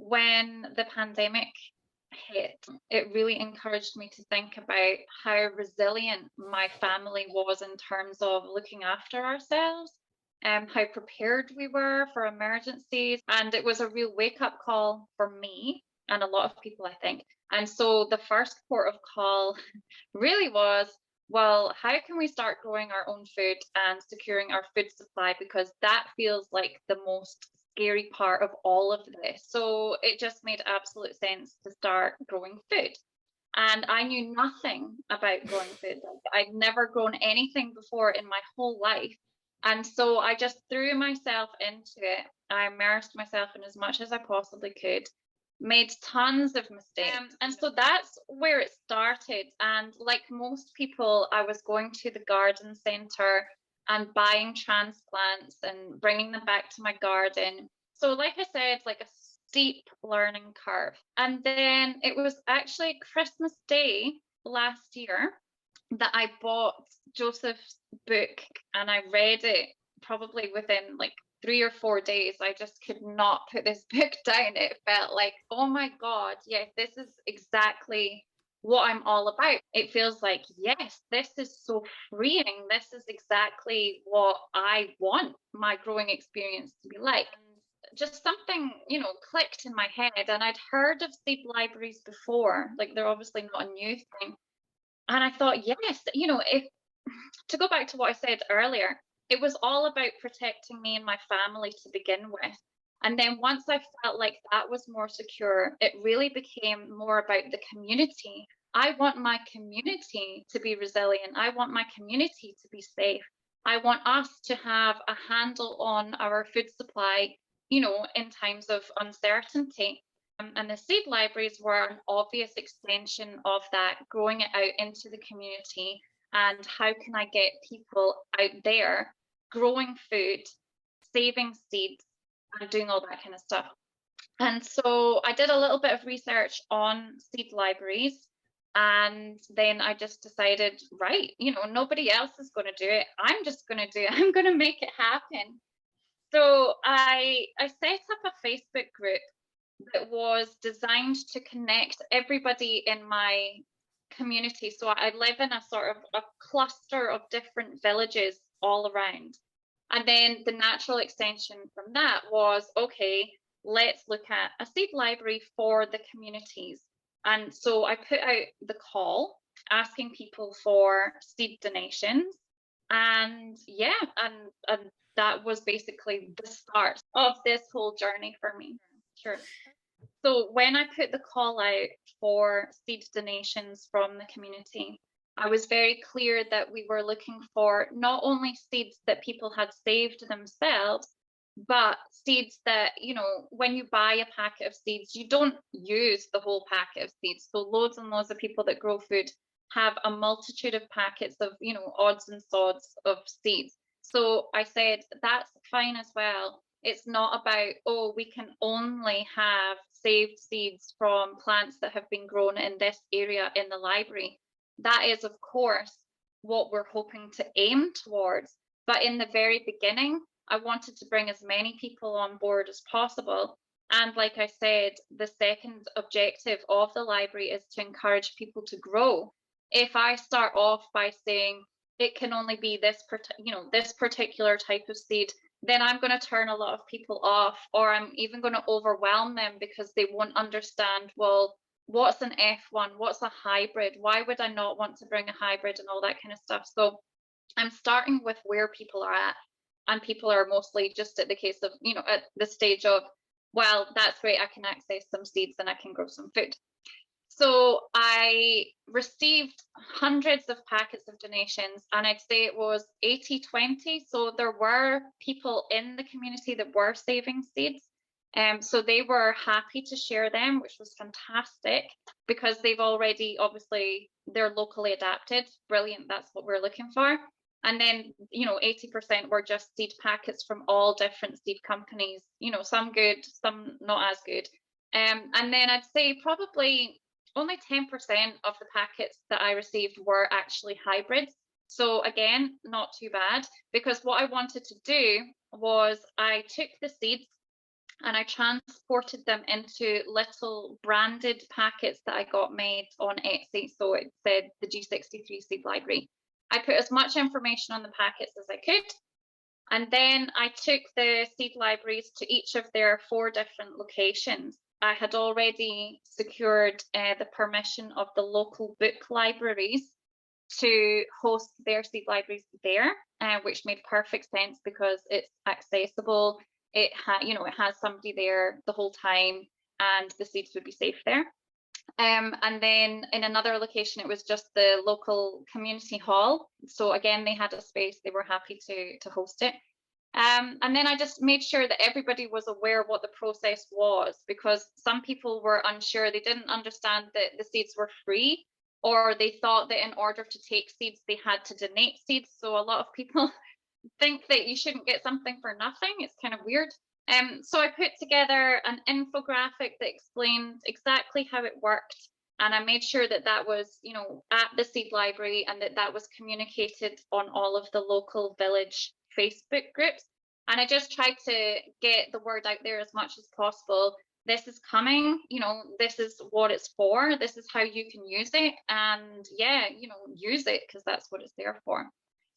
When the pandemic hit, it really encouraged me to think about how resilient my family was in terms of looking after ourselves, how prepared we were for emergencies. And it was a real wake up call for me and a lot of people, I think. And so the first port of call really was, well, how can we start growing our own food and securing our food supply? Because that feels like the most scary part of all of this. So it just made absolute sense to start growing food. And I knew nothing about growing food. I'd never grown anything before in my whole life. And so I just threw myself into it. I immersed myself in as much as I possibly could, made tons of mistakes. And so that's where it started. And like most people, I was going to the garden centre and buying transplants and bringing them back to my garden. So, like I said, like a steep learning curve. And then it was actually Christmas Day last year that I bought Joseph's book and I read it probably within like 3 or 4 days. I just could not put this book down. It felt like, oh my God, yes, this is exactly what I'm all about. It feels like, yes, this is so freeing. This is exactly what I want my growing experience to be like. And just something, clicked in my head. And I'd heard of seed libraries before, like they're obviously not a new thing. And I thought, yes, if to go back to what I said earlier, it was all about protecting me and my family to begin with. And then once I felt like that was more secure, it really became more about the community. I want my community to be resilient. I want my community to be safe. I want us to have a handle on our food supply, in times of uncertainty. And the seed libraries were an obvious extension of that, growing it out into the community. And how can I get people out there growing food, saving seeds, and doing all that kind of stuff? And so I did a little bit of research on seed libraries. And then I just decided, right, nobody else is going to do it. I'm just going to do it. I'm going to make it happen. So I set up a Facebook group that was designed to connect everybody in my community. So I live in a sort of a cluster of different villages all around. And then the natural extension from that was, okay, let's look at a seed library for the communities. And so I put out the call asking people for seed donations. And yeah, and that was basically the start of this whole journey for me. Sure. So when I put the call out for seed donations from the community, I was very clear that we were looking for not only seeds that people had saved themselves, but seeds that, when you buy a packet of seeds, you don't use the whole packet of seeds. So loads and loads of people that grow food have a multitude of packets of, odds and sods of seeds. So I said, that's fine as well. It's not about, oh, we can only have saved seeds from plants that have been grown in this area in the library. That is, of course, what we're hoping to aim towards. But in the very beginning, I wanted to bring as many people on board as possible. And like I said, the second objective of the library is to encourage people to grow. If I start off by saying it can only be this particular type of seed, then I'm going to turn a lot of people off, or I'm even going to overwhelm them because they won't understand, well, what's an F1? What's a hybrid? Why would I not want to bring a hybrid and all that kind of stuff? So I'm starting with where people are at, and people are mostly just at the case of, at the stage of, well, that's great, I can access some seeds and I can grow some food. So I received hundreds of packets of donations, and I'd say it was 80-20. So there were people in the community that were saving seeds. So they were happy to share them, which was fantastic because they've already, obviously, they're locally adapted. Brilliant, that's what we're looking for. And then, 80% were just seed packets from all different seed companies, some good, some not as good. And then I'd say probably only 10% of the packets that I received were actually hybrids. So again, not too bad, because what I wanted to do was I took the seeds and I transported them into little branded packets that I got made on Etsy. So it said the G63 Seed Library. I put as much information on the packets as I could. And then I took the seed libraries to each of their 4 different locations. I had already secured the permission of the local book libraries to host their seed libraries there, which made perfect sense because it's accessible. It has somebody there the whole time, and the seeds would be safe there. And then in another location, it was just the local community hall. So again, they had a space, they were happy to host it. And then I just made sure that everybody was aware of what the process was, because some people were unsure. They didn't understand that the seeds were free, or they thought that in order to take seeds, they had to donate seeds. So a lot of people think that you shouldn't get something for nothing. It's kind of weird. So I put together an infographic that explained exactly how it worked, and I made sure that that was, at the seed library, and that that was communicated on all of the local village Facebook groups. And I just tried to get the word out there as much as possible. This is coming, this is what it's for, this is how you can use it, and yeah, use it, because that's what it's there for.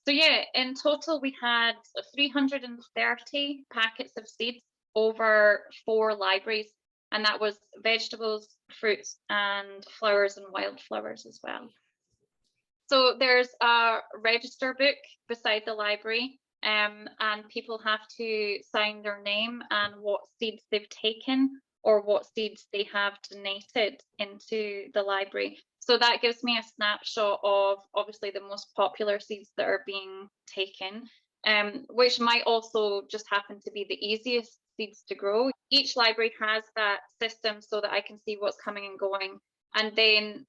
So yeah, in total we had 330 packets of seeds over 4 libraries, and that was vegetables, fruits, and flowers and wildflowers as well. So there's a register book beside the library, and people have to sign their name and what seeds they've taken or what seeds they have donated into the library. So that gives me a snapshot of obviously the most popular seeds that are being taken, which might also just happen to be the easiest seeds to grow. Each library has that system so that I can see what's coming and going. And then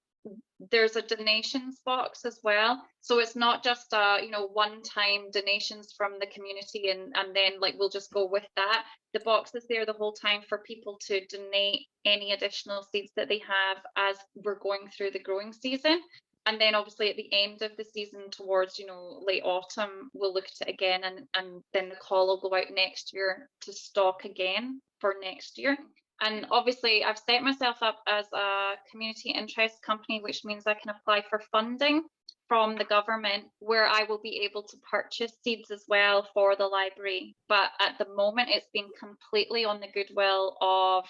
there's a donations box as well, so it's not just one-time donations from the community and then like we'll just go with that. The box is there the whole time for people to donate any additional seeds that they have as we're going through the growing season. And then obviously at the end of the season, towards late autumn, we'll look at it again, and then the call will go out next year to stock again for next year. And obviously I've set myself up as a community interest company, which means I can apply for funding from the government, where I will be able to purchase seeds as well for the library. But at the moment, it's been completely on the goodwill of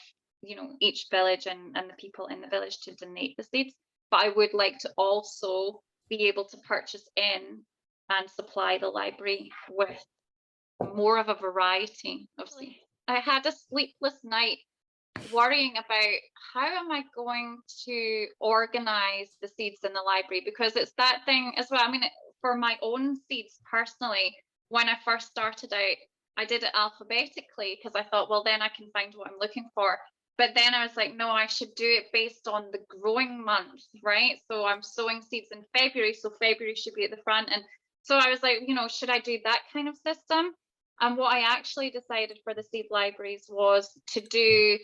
each village and the people in the village to donate the seeds. But I would like to also be able to purchase in and supply the library with more of a variety of seeds. I had a sleepless night worrying about how am I going to organize the seeds in the library, because it's that thing as well. I mean, for my own seeds personally, when I first started out, I did it alphabetically because I thought, well, then I can find what I'm looking for. But then I was like, no, I should do it based on the growing month, right? So I'm sowing seeds in February, so February should be at the front. And so I was like, should I do that kind of system? And what I actually decided for the seed libraries was to do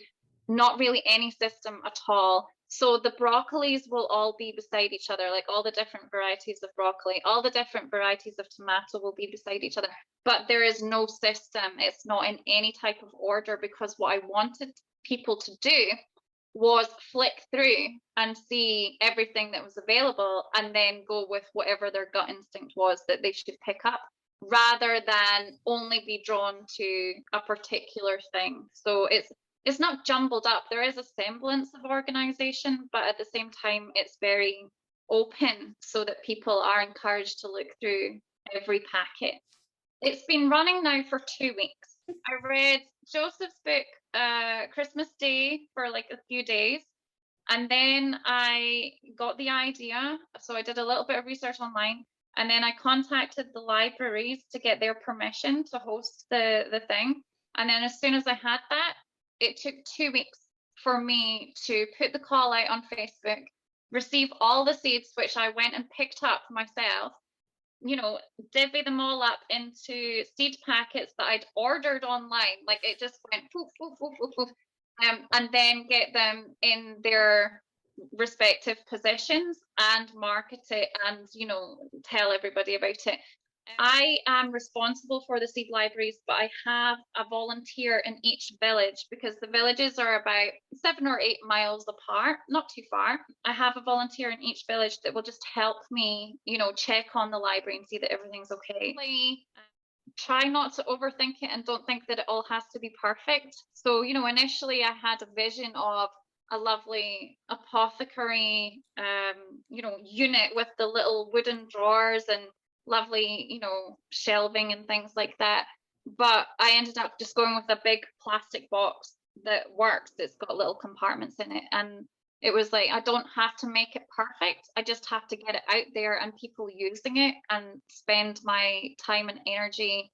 not really any system at all. So the broccolis will all be beside each other, like all the different varieties of broccoli, all the different varieties of tomato will be beside each other, but there is no system. It's not in any type of order, because what I wanted people to do was flick through and see everything that was available and then go with whatever their gut instinct was that they should pick up, rather than only be drawn to a particular thing. So it's not jumbled up. There is a semblance of organization, but at the same time, it's very open so that people are encouraged to look through every packet. It's been running now for 2 weeks. I read Joseph's book Christmas Day for like a few days, and then I got the idea. So I did a little bit of research online, and then I contacted the libraries to get their permission to host the thing. And then as soon as I had that, it took 2 weeks for me to put the call out on Facebook, receive all the seeds, which I went and picked up myself, divvy them all up into seed packets that I'd ordered online. Like it just went poof, poof, poof, poof, poof. And then get them in their respective positions and market it and, tell everybody about it. I am responsible for the seed libraries, but I have a volunteer in each village because the villages are about 7 or 8 miles apart, not too far. I have a volunteer in each village that will just help me, check on the library and see that everything's okay. Try not to overthink it and don't think that it all has to be perfect. So, initially I had a vision of a lovely apothecary, unit with the little wooden drawers and lovely, shelving and things like that. But I ended up just going with a big plastic box that works. It's got little compartments in it. And it was like, I don't have to make it perfect. I just have to get it out there and people using it and spend my time and energy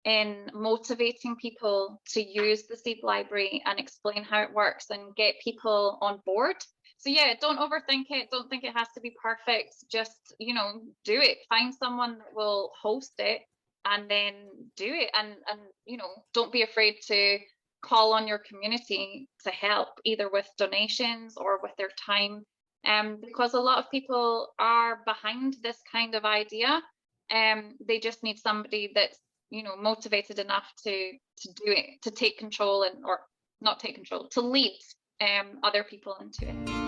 in motivating people to use the seed library and explain how it works and get people on board. So yeah, don't overthink it. Don't think it has to be perfect. Just, do it. Find someone that will host it and then do it. And don't be afraid to call on your community to help either with donations or with their time. Because a lot of people are behind this kind of idea. They just need somebody that's motivated enough to do it, to take control, and or not take control, to lead other people into it.